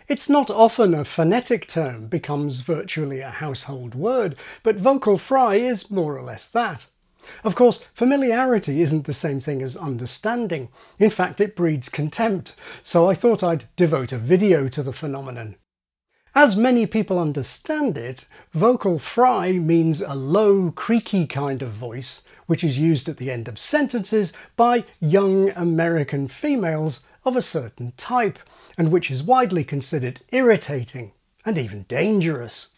It's not often a phonetic term becomes virtually a household word, but vocal fry is more or less that. Of course, familiarity isn't the same thing as understanding. In fact, it breeds contempt, so I thought I'd devote a video to the phenomenon. As many people understand it, vocal fry means a low, creaky kind of voice, which is used at the end of sentences by young American females of a certain type, and which is widely considered irritating and even dangerous.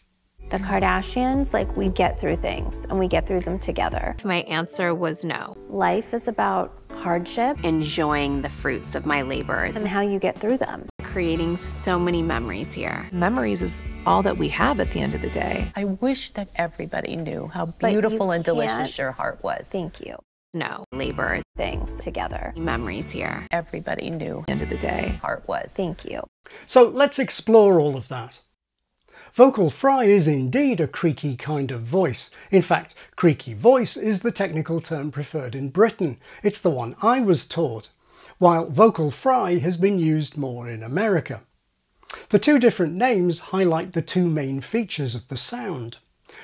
The Kardashians, we get through things and we get through them together. My answer was no. Life is about hardship, Enjoying the fruits of my labor and how you get through them. creating so many memories here. Memories is all that we have at the end of the day. I wish that everybody knew how beautiful and delicious your heart was. Thank you. No, labor, Things together. memories here. Everybody knew End of the day. heart was. Thank you. So let's explore all of that. Vocal fry is indeed a creaky kind of voice. In fact, creaky voice is the technical term preferred in Britain. It's the one I was taught, while vocal fry has been used more in America. The two different names highlight the two main features of the sound.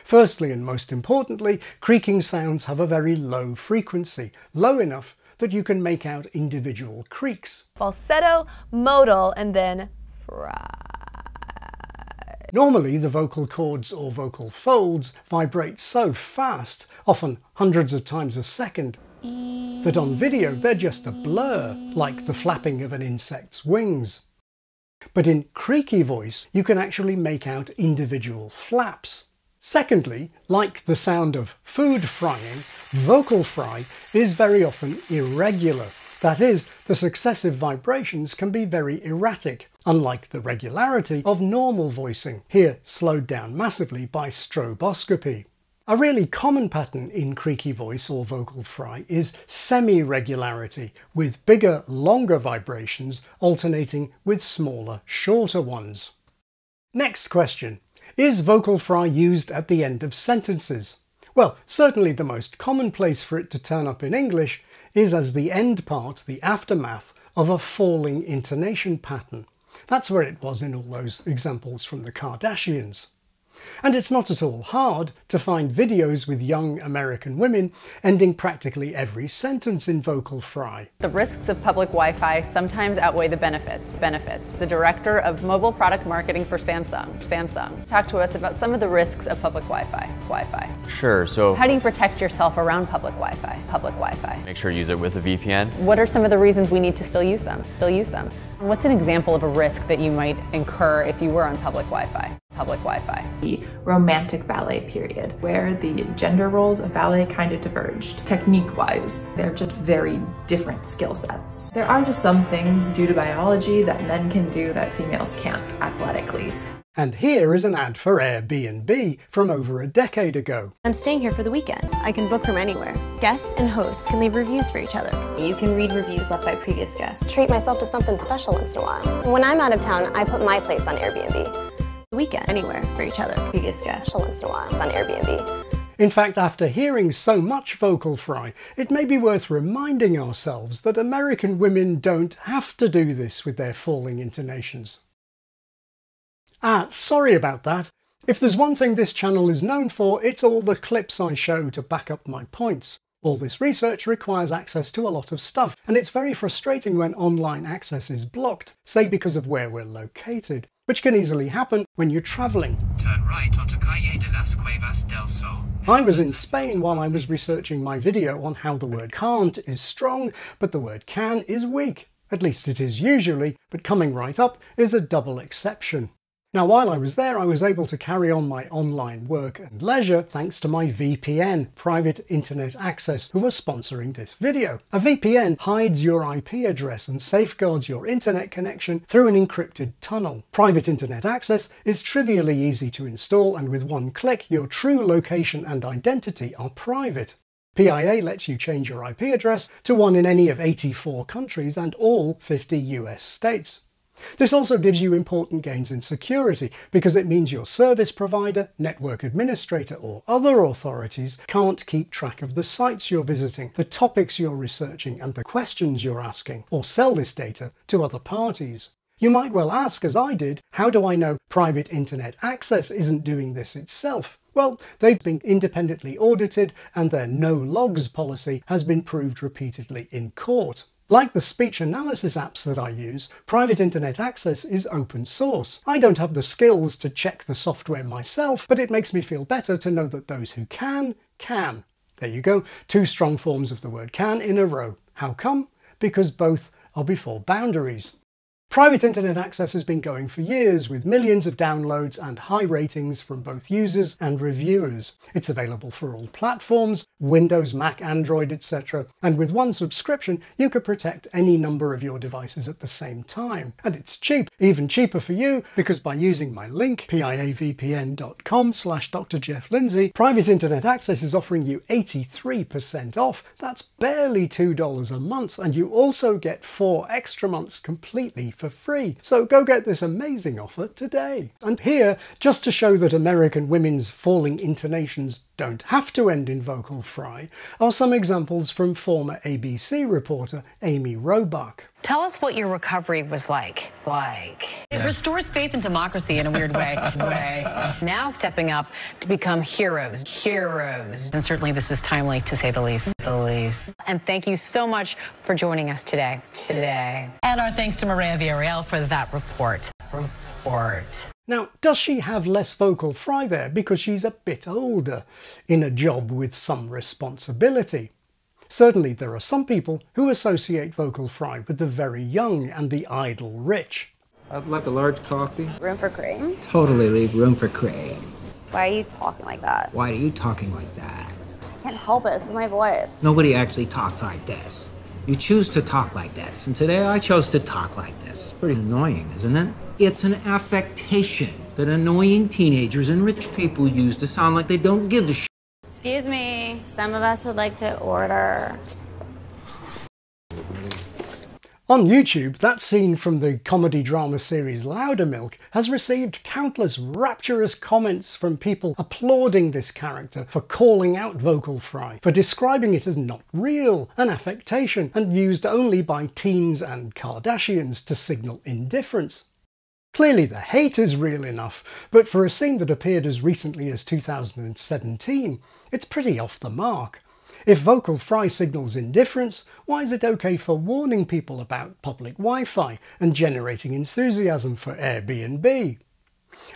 Firstly, and most importantly, creaking sounds have a very low frequency, low enough that you can make out individual creaks. Falsetto, modal, and then fry. Normally, the vocal cords or vocal folds vibrate so fast, often hundreds of times a second, that on video they're just a blur, like the flapping of an insect's wings. But in creaky voice, you can actually make out individual flaps. Secondly, like the sound of food frying, vocal fry is very often irregular. That is, the successive vibrations can be very erratic, unlike the regularity of normal voicing, here slowed down massively by stroboscopy. A really common pattern in creaky voice or vocal fry is semi-regularity, with bigger, longer vibrations alternating with smaller, shorter ones. Next question. Is vocal fry used at the end of sentences? Well, certainly the most common place for it to turn up in English is as the end part, the aftermath, of a falling intonation pattern. That's where it was in all those examples from the Kardashians. And it's not at all hard to find videos with young American women ending practically every sentence in vocal fry. The risks of public Wi-Fi sometimes outweigh the benefits. The director of mobile product marketing for Samsung, talked to us about some of the risks of public Wi-Fi. Sure, so How do you protect yourself around public Wi-Fi? make sure you use it with a VPN. What are some of the reasons we need to still use them? What's an example of a risk that you might incur if you were on public Wi-Fi? The romantic ballet period, where the gender roles of ballet kind of diverged. Technique-wise, they're just very different skill sets. There are just some things due to biology that men can do that females can't athletically. And here is an ad for Airbnb from over a decade ago. I'm staying here for the weekend. I can book from anywhere. Guests and hosts can leave reviews for each other. You can read reviews left by previous guests. Treat myself to something special once in a while. When I'm out of town, I put my place on Airbnb. Weekend, anywhere for each other. Previous guests. Once in a while on Airbnb. In fact, after hearing so much vocal fry, it may be worth reminding ourselves that American women don't have to do this with their falling intonations. Sorry about that. If there's one thing this channel is known for, it's all the clips I show to back up my points. All this research requires access to a lot of stuff, and it's very frustrating when online access is blocked, say because of where we're located, which can easily happen when you're travelling. Turn right onto Calle de las Cuevas del Sol. I was in Spain while I was researching my video on how the word can't is strong, but the word can is weak. At least it is usually, but coming right up is a double exception. Now, while I was there, I was able to carry on my online work and leisure thanks to my VPN, Private Internet Access, who are sponsoring this video. A VPN hides your IP address and safeguards your internet connection through an encrypted tunnel. Private Internet Access is trivially easy to install, and with one click, your true location and identity are private. PIA lets you change your IP address to one in any of 84 countries and all 50 US states. This also gives you important gains in security, because it means your service provider, network administrator, or other authorities can't keep track of the sites you're visiting, the topics you're researching, and the questions you're asking, or sell this data to other parties. You might well ask, as I did, how do I know Private Internet Access isn't doing this itself? Well, they've been independently audited and their no logs policy has been proved repeatedly in court. Like the speech analysis apps that I use, Private Internet Access is open source. I don't have the skills to check the software myself, but it makes me feel better to know that those who can. There you go, 2 strong forms of the word can in a row. How come? Because both are before boundaries. Private Internet Access has been going for years with millions of downloads and high ratings from both users and reviewers. It's available for all platforms, Windows, Mac, Android, etc. And with one subscription, you could protect any number of your devices at the same time. And it's cheap, even cheaper for you, because by using my link, piavpn.com/Dr. Jeff Lindsay, Private Internet Access is offering you 83% off. That's barely $2 a month, and you also get 4 extra months completely for free. So go get this amazing offer today. And here, just to show that American women's falling intonations don't have to end in vocal fry, are some examples from former ABC reporter Amy Robach. Tell us what your recovery was like. It restores faith in democracy in a weird way. Now stepping up to become heroes. And certainly this is timely, to say the least. And thank you so much for joining us today. And our thanks to Maria Villarreal for that report. Now, does she have less vocal fry there because she's a bit older, in a job with some responsibility? Certainly there are some people who associate vocal fry with the very young and the idle rich. I'd like a large coffee. Room for cream? Totally leave room for cream. Why are you talking like that? Why are you talking like that? I can't help it, this is my voice. Nobody actually talks like this. You choose to talk like this, and today I chose to talk like this. Pretty annoying, isn't it? It's an affectation that annoying teenagers and rich people use to sound like they don't give a shit. Excuse me, some of us would like to order. On YouTube, that scene from the comedy drama series Loudermilk has received countless rapturous comments from people applauding this character for calling out vocal fry, for describing it as not real, an affectation, and used only by teens and Kardashians to signal indifference. Clearly the hate is real enough, but for a scene that appeared as recently as 2017, it's pretty off the mark. If vocal fry signals indifference, why is it okay for warning people about public Wi-Fi and generating enthusiasm for Airbnb?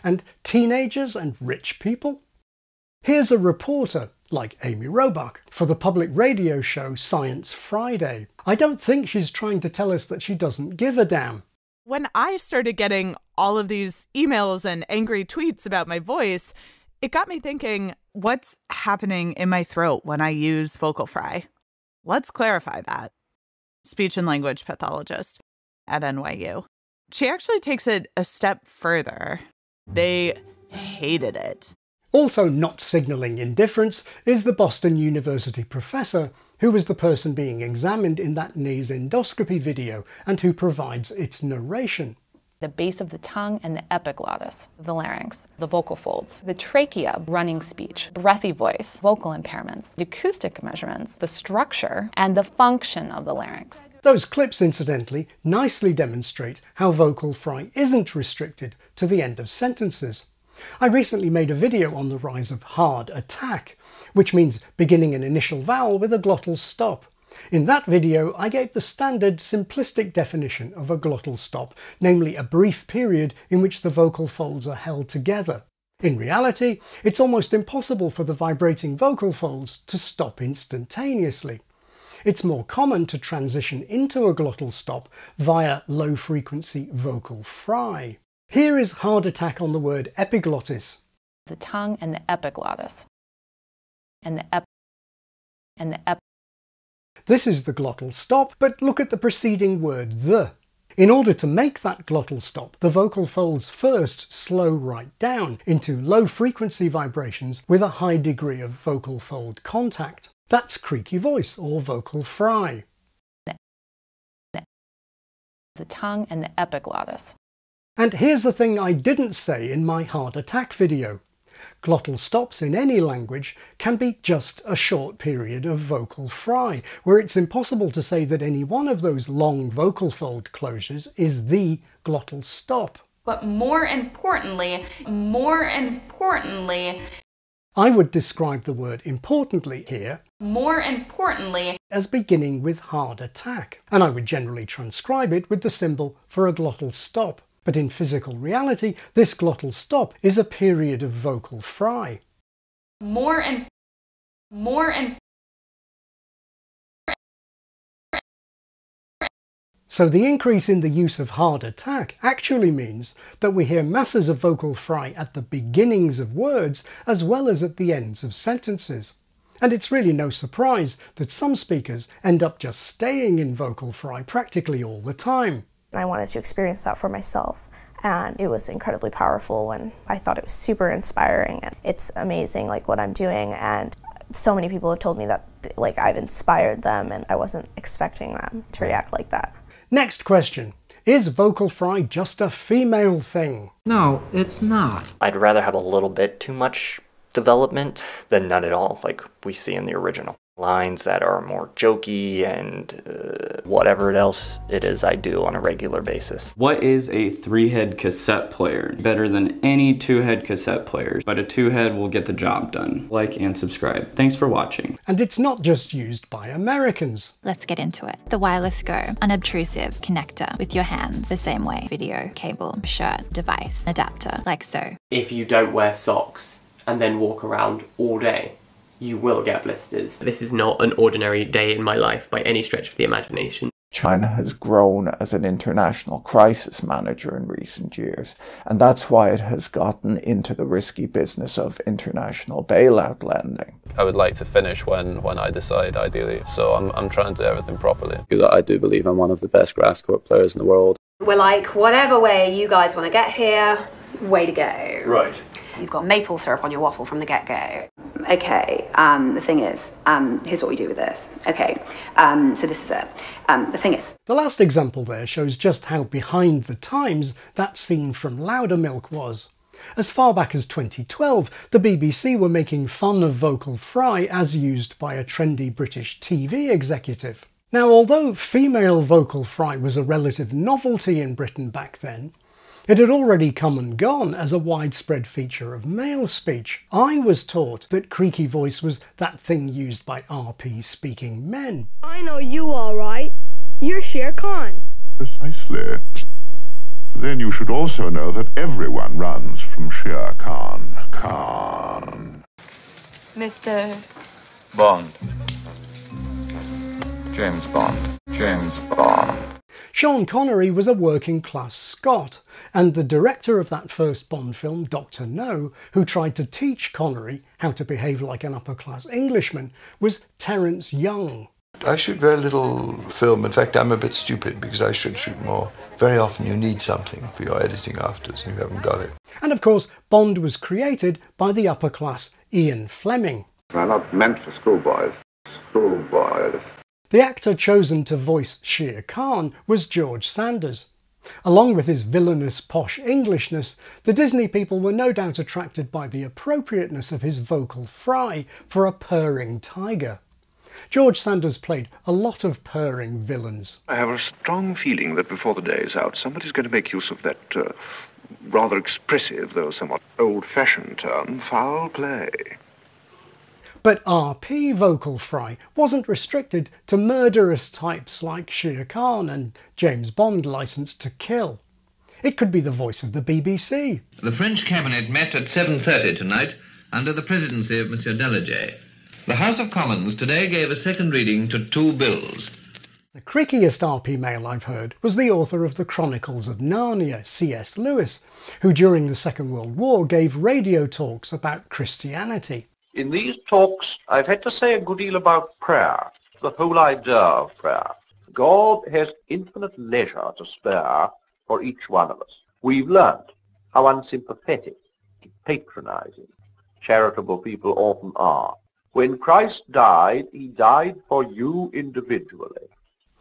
And teenagers and rich people? Here's a reporter, like Amy Robach, for the public radio show Science Friday. I don't think she's trying to tell us that she doesn't give a damn. When I started getting all of these emails and angry tweets about my voice, it got me thinking, what's happening in my throat when I use vocal fry? Let's clarify that. Speech and language pathologist at NYU. She actually takes it a step further. They hated it. Also not signalling indifference is the Boston University professor who was the person being examined in that nase endoscopy video and who provides its narration. The base of the tongue and the epiglottis, the larynx, the vocal folds, the trachea, running speech, breathy voice, vocal impairments, the acoustic measurements, the structure, and the function of the larynx. Those clips, incidentally, nicely demonstrate how vocal fry isn't restricted to the end of sentences. I recently made a video on the rise of hard attack, which means beginning an initial vowel with a glottal stop. In that video, I gave the standard simplistic definition of a glottal stop, namely a brief period in which the vocal folds are held together. In reality, it's almost impossible for the vibrating vocal folds to stop instantaneously. It's more common to transition into a glottal stop via low-frequency vocal fry. Here is hard attack on the word epiglottis. The tongue and the epiglottis. This is the glottal stop, but look at the preceding word, the. In order to make that glottal stop, the vocal folds first slow right down into low-frequency vibrations with a high degree of vocal fold contact. That's creaky voice or vocal fry. The tongue and the epiglottis. And here's the thing I didn't say in my heart attack video. glottal stops in any language can be just a short period of vocal fry, where it's impossible to say that any one of those long vocal fold closures is the glottal stop. But more importantly, I would describe the word importantly here as beginning with hard attack, and I would generally transcribe it with the symbol for a glottal stop. But in physical reality, this glottal stop is a period of vocal fry. So the increase in the use of hard attack actually means that we hear masses of vocal fry at the beginnings of words as well as at the ends of sentences. And it's really no surprise that some speakers end up just staying in vocal fry practically all the time. I wanted to experience that for myself, and it was incredibly powerful, and I thought it was super inspiring. And it's amazing, like, what I'm doing, and so many people have told me that, like, I've inspired them, and I wasn't expecting them to react like that. Next question. Is vocal fry just a female thing? No, it's not. I'd rather have a little bit too much development than none at all, like we see in the original. Lines that are more jokey and whatever else it is I do on a regular basis. What is a 3-head cassette player? Better than any 2-head cassette player, but a 2-head will get the job done. Like and subscribe. Thanks for watching. And it's not just used by Americans. Let's get into it. The Wireless Go, unobtrusive connector with your hands the same way. Video, cable, shirt, device, adapter, like so. If you don't wear socks and then walk around all day, you will get blisters. This is not an ordinary day in my life by any stretch of the imagination. China has grown as an international crisis manager in recent years, and that's why it has gotten into the risky business of international bailout lending. I would like to finish when I decide, ideally, so I'm trying to do everything properly. Because I do believe I'm one of the best grass court players in the world. We're like, whatever way you guys want to get here, way to go. Right. You've got maple syrup on your waffle from the get-go. Okay, the thing is, here's what we do with this. Okay, so this is it. The thing is... The last example there shows just how behind the times that scene from Loudermilk was. As far back as 2012, the BBC were making fun of vocal fry as used by a trendy British TV executive. Now, although female vocal fry was a relative novelty in Britain back then, it had already come and gone as a widespread feature of male speech. I was taught that creaky voice was that thing used by RP-speaking men. I know you all right. You're Shere Khan. Precisely. Then you should also know that everyone runs from Shere Khan. Mr. Bond. James Bond. James Bond. Sean Connery was a working-class Scot, and the director of that first Bond film, Dr. No, who tried to teach Connery how to behave like an upper-class Englishman, was Terence Young. I shoot very little film. In fact, I'm a bit stupid because I should shoot more. Very often you need something for your editing afterwards and you haven't got it. And of course, Bond was created by the upper-class Ian Fleming. They're not meant for schoolboys. Schoolboys. The actor chosen to voice Shere Khan was George Sanders. Along with his villainous posh Englishness, the Disney people were no doubt attracted by the appropriateness of his vocal fry for a purring tiger. George Sanders played a lot of purring villains. I have a strong feeling that before the day is out, somebody's going to make use of that rather expressive, though somewhat old-fashioned term, foul play. But RP vocal fry wasn't restricted to murderous types like Shere Khan and James Bond Licensed to Kill. It could be the voice of the BBC. The French cabinet met at 7:30 tonight under the presidency of Monsieur Daladier. The House of Commons today gave a second reading to 2 bills. The creakiest RP male I've heard was the author of the Chronicles of Narnia, C.S. Lewis, who during the Second World War gave radio talks about Christianity. In these talks, I've had to say a good deal about prayer, the whole idea of prayer. God has infinite leisure to spare for each one of us. We've learned how unsympathetic, patronizing, charitable people often are. When Christ died, he died for you individually.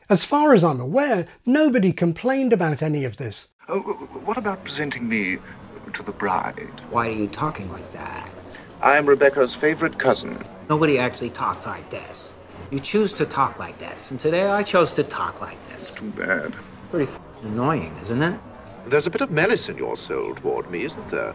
As far as I'm aware, nobody complained about any of this. Oh, what about presenting me to the bride? Why are you talking like that? I'm Rebecca's favorite cousin. Nobody actually talks like this. You choose to talk like this, and today I chose to talk like this. Too bad. Pretty annoying, isn't it? There's a bit of malice in your soul toward me, isn't there?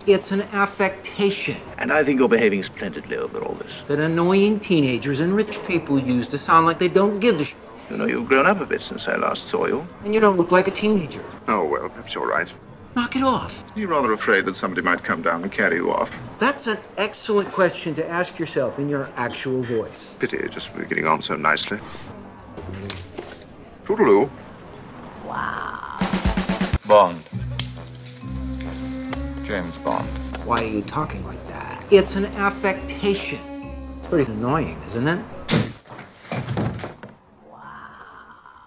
It's an affectation. And I think you're behaving splendidly over all this. That annoying teenagers and rich people use to sound like they don't give a shit. You know, you've grown up a bit since I last saw you. And you don't look like a teenager. Oh, well, perhaps you're right. Knock it off. You're rather afraid that somebody might come down and carry you off. That's an excellent question to ask yourself in your actual voice. Pity, just we're getting on so nicely. Toodaloo. Wow. Bond. James Bond. Why are you talking like that? It's an affectation. Pretty annoying, isn't it?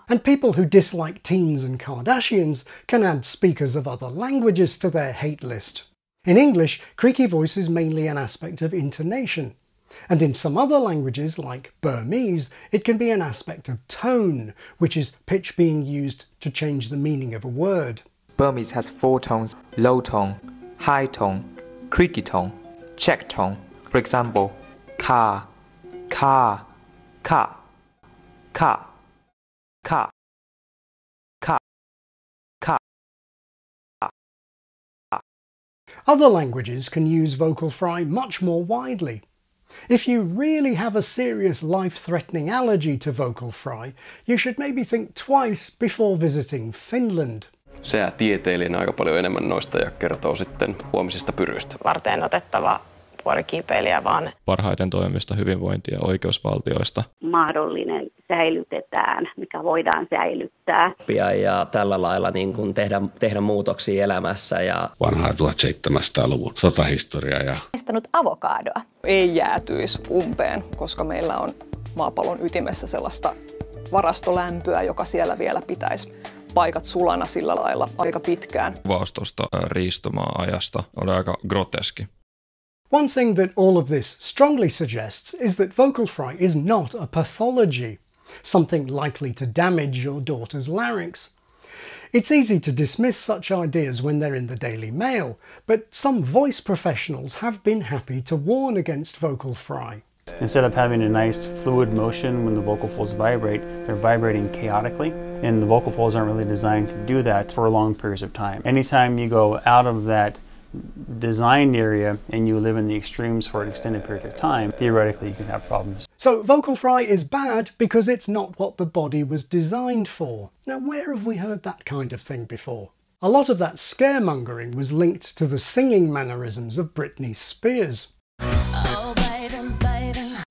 And people who dislike teens and Kardashians can add speakers of other languages to their hate list. In English, creaky voice is mainly an aspect of intonation. And in some other languages, like Burmese, it can be an aspect of tone, which is pitch being used to change the meaning of a word. Burmese has 4 tones: low tone, high tone, creaky tone, check tone. For example, ka, ka, ka, ka, ka, ka, ka. Other languages can use vocal fry much more widely. If you really have a serious life-threatening allergy to vocal fry, you should maybe think twice before visiting Finland. Se tieteilijänä aika paljon enemmän noista ja kertoo sitten huomisista pyryistä. Varteenotettava vuorikiipeilijä vaan. Parhaiten toimivista hyvinvointi- ja oikeusvaltioista. Mahdollinen säilytetään, mikä voidaan säilyttää. Ja tällä lailla niin kuin tehdä muutoksia elämässä. Ja vanhaa 1700-luvun sotahistoriaa. Ja testannut avokadoa. Ei jäätyisi umpeen, koska meillä on maapallon ytimessä sellaista varastolämpöä, joka siellä vielä pitäisi paikat sulana sillä lailla aika pitkään. Kuvaus tuosta riistomaa-ajasta oli aika groteski. One thing that all of this strongly suggests is that vocal fry is not a pathology, something likely to damage your daughter's larynx. It's easy to dismiss such ideas when they're in the Daily Mail, but some voice professionals have been happy to warn against vocal fry. Instead of having a nice fluid motion when the vocal folds vibrate, they're vibrating chaotically, and the vocal folds aren't really designed to do that for long periods of time. Anytime you go out of that designed area and you live in the extremes for an extended period of time, theoretically you can have problems. So vocal fry is bad because it's not what the body was designed for. Now, where have we heard that kind of thing before? A lot of that scaremongering was linked to the singing mannerisms of Britney Spears.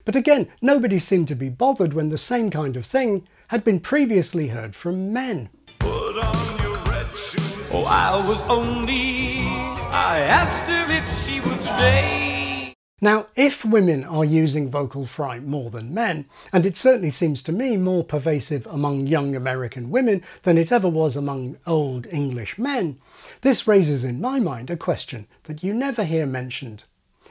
But again, nobody seemed to be bothered when the same kind of thing had been previously heard from men. Oh, I asked her if she would stay. Now, if women are using vocal fry more than men, and it certainly seems to me more pervasive among young American women than it ever was among old English men, this raises in my mind a question that you never hear mentioned.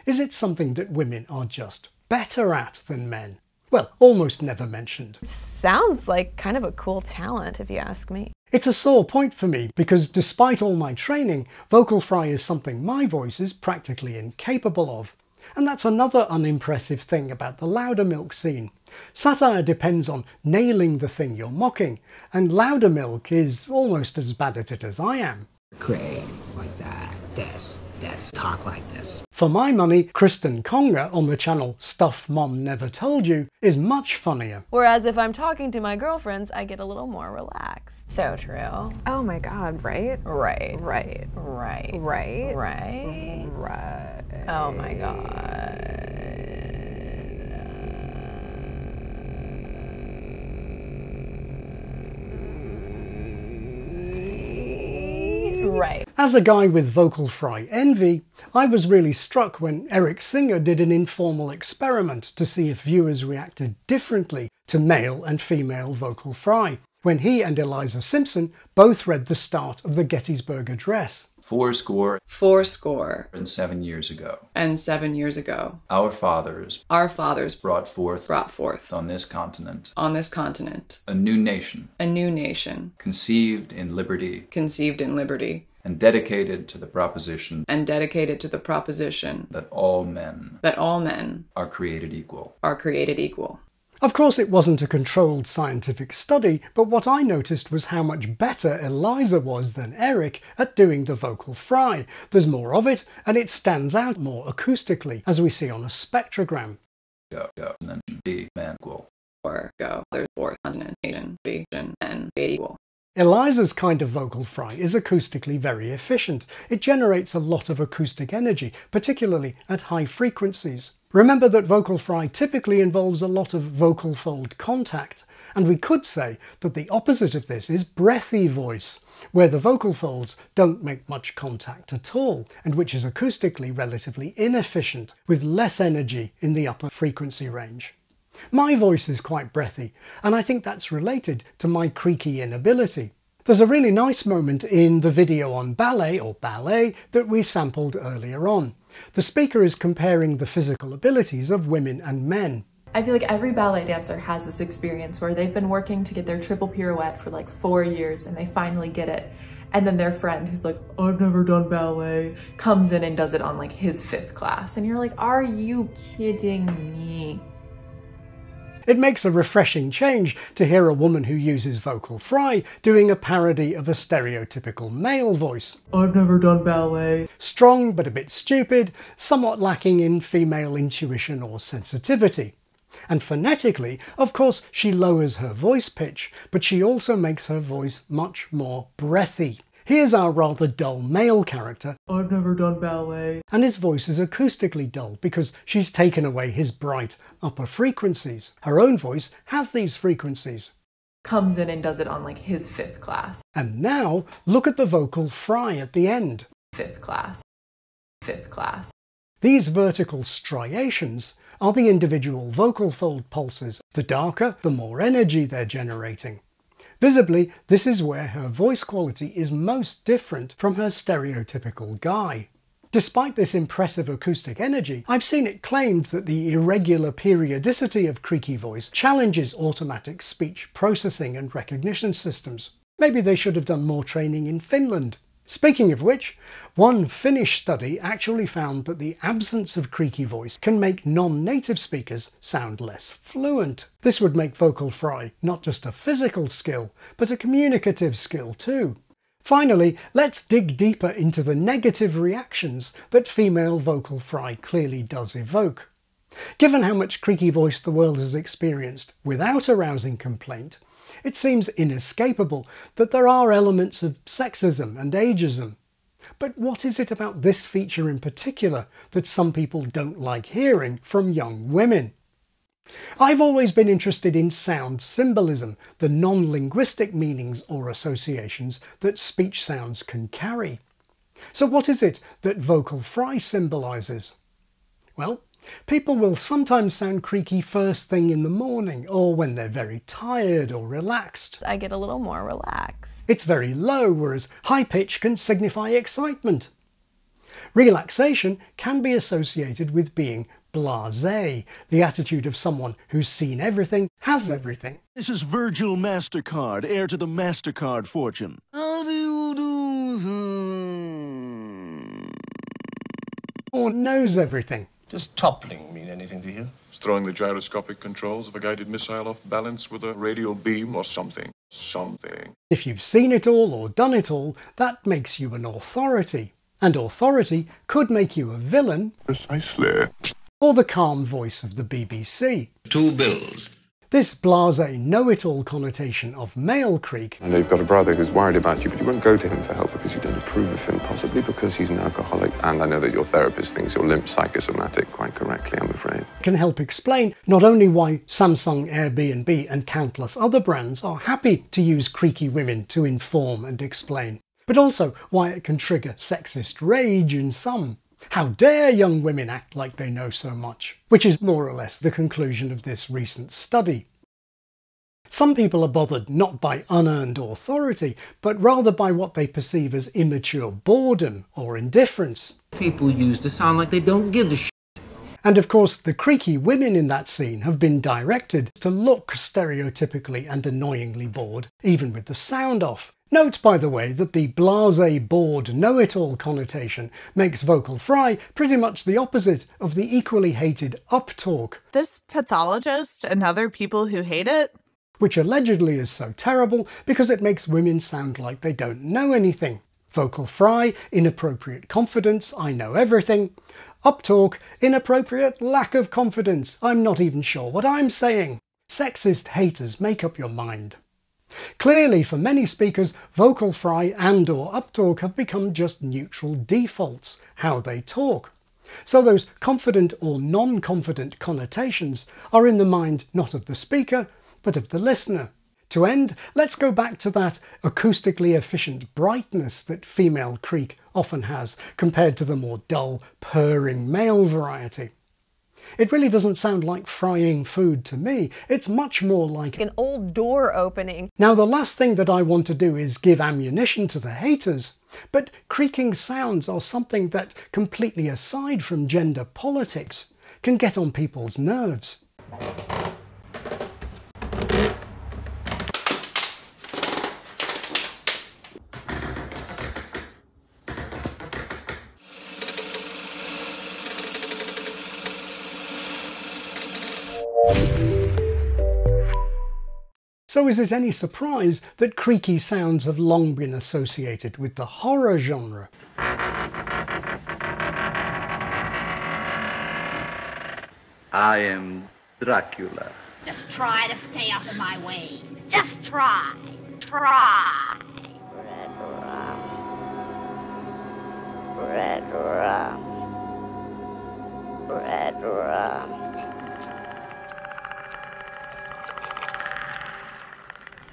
Is it something that women are just better at than men? Well, almost never mentioned. Sounds like kind of a cool talent, if you ask me. It's a sore point for me because despite all my training, vocal fry is something my voice is practically incapable of. And that's another unimpressive thing about the Loudermilk scene. Satire depends on nailing the thing you're mocking, and Loudermilk is almost as bad at it as I am. Create like that, talk like this. For my money, Kristen Conger on the channel Stuff Mom Never Told You is much funnier. Whereas if I'm talking to my girlfriends, I get a little more relaxed. So true. Oh my God, right? Right. Right. Right. Right. Right. Right. Oh my God. Right. As a guy with vocal fry envy, I was really struck when Eric Singer did an informal experiment to see if viewers reacted differently to male and female vocal fry, when he and Eliza Simpson both read the start of the Gettysburg Address. 70 and 7 years ago. And 7 years ago. Our fathers brought forth on this continent a new nation. A new nation. Conceived in liberty. and dedicated to the proposition that all men are created equal. Of course, it wasn't a controlled scientific study, but what I noticed was how much better Eliza was than Eric at doing the vocal fry. There's more of it, and it stands out more acoustically, as we see on a spectrogram. Go, and then be man equal. Or go, there's fourth consonant, region, and equal. Eliza's kind of vocal fry is acoustically very efficient. It generates a lot of acoustic energy, particularly at high frequencies. Remember that vocal fry typically involves a lot of vocal fold contact, and we could say that the opposite of this is breathy voice, where the vocal folds don't make much contact at all, and which is acoustically relatively inefficient, with less energy in the upper frequency range. My voice is quite breathy, and I think that's related to my creaky inability. There's a really nice moment in the video on ballet that we sampled earlier on. The speaker is comparing the physical abilities of women and men. I feel like every ballet dancer has this experience where they've been working to get their triple pirouette for like 4 years and they finally get it. And then their friend who's like, I've never done ballet, comes in and does it on like his 5th class. And you're like, are you kidding me? It makes a refreshing change to hear a woman who uses vocal fry doing a parody of a stereotypical male voice. I've never done ballet. Strong but a bit stupid, somewhat lacking in female intuition or sensitivity. And phonetically, of course, she lowers her voice pitch, but she also makes her voice much more breathy. Here's our rather dull male character. I've never done ballet. And his voice is acoustically dull because she's taken away his bright upper frequencies. Her own voice has these frequencies. Comes in and does it on like his 5th class. And now look at the vocal fry at the end. 5th class. 5th class. These vertical striations are the individual vocal fold pulses. The darker, the more energy they're generating. Visibly, this is where her voice quality is most different from her stereotypical guy. Despite this impressive acoustic energy, I've seen it claimed that the irregular periodicity of creaky voice challenges automatic speech processing and recognition systems. Maybe they should have done more training in Finland. Speaking of which, one Finnish study actually found that the absence of creaky voice can make non-native speakers sound less fluent. This would make vocal fry not just a physical skill, but a communicative skill too. Finally, let's dig deeper into the negative reactions that female vocal fry clearly does evoke. Given how much creaky voice the world has experienced without arousing complaint, it seems inescapable that there are elements of sexism and ageism. But what is it about this feature in particular that some people don't like hearing from young women? I've always been interested in sound symbolism, the non-linguistic meanings or associations that speech sounds can carry. So what is it that vocal fry symbolises? Well, people will sometimes sound creaky first thing in the morning or when they're very tired or relaxed. I get a little more relaxed. It's very low, whereas high pitch can signify excitement. Relaxation can be associated with being blasé, the attitude of someone who's seen everything, has everything. This is Virgil MasterCard, heir to the MasterCard fortune. How do you do? Or knows everything. Does toppling mean anything to you? It's throwing the gyroscopic controls of a guided missile off balance with a radial beam or something. If you've seen it all or done it all, that makes you an authority. And authority could make you a villain. Precisely. Or the calm voice of the BBC. 2 bills. This blasé know-it-all connotation of male creak. I know you've got a brother who's worried about you, but you won't go to him for help because you don't approve of him, possibly because he's an alcoholic. And I know that your therapist thinks you're limp psychosomatic quite correctly, I'm afraid. Can help explain not only why Samsung, Airbnb and countless other brands are happy to use creaky women to inform and explain, but also why it can trigger sexist rage in some. How dare young women act like they know so much? Which is more or less the conclusion of this recent study. Some people are bothered not by unearned authority, but rather by what they perceive as immature boredom or indifference. People use to sound like they don't give a shit. And of course, the creaky women in that scene have been directed to look stereotypically and annoyingly bored, even with the sound off. Note, by the way, that the blasé, bored, know-it-all connotation makes vocal fry pretty much the opposite of the equally hated uptalk. This pathologist and other people who hate it? Which allegedly is so terrible because it makes women sound like they don't know anything. Vocal fry, inappropriate confidence, I know everything. Uptalk, inappropriate lack of confidence, I'm not even sure what I'm saying. Sexist haters, make up your mind. Clearly, for many speakers, vocal fry and or uptalk have become just neutral defaults, how they talk. So those confident or non-confident connotations are in the mind not of the speaker, but of the listener. To end, let's go back to that acoustically efficient brightness that female creak often has compared to the more dull, purring male variety. It really doesn't sound like frying food to me, it's much more like an old door opening. Now the last thing that I want to do is give ammunition to the haters, but creaking sounds are something that, completely aside from gender politics, can get on people's nerves. So is it any surprise that creaky sounds have long been associated with the horror genre? I am Dracula. Just try to stay out of my way. Just try. Try. Red rum. Red rum.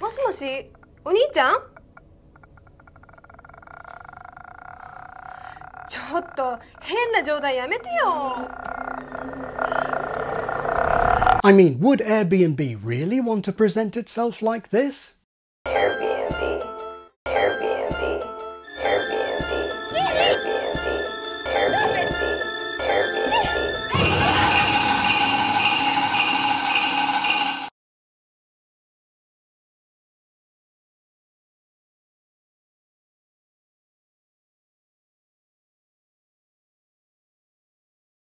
もしもし、お兄ちゃん？ちょっと変な冗談やめてよ。I mean, would Airbnb really want to present itself like this?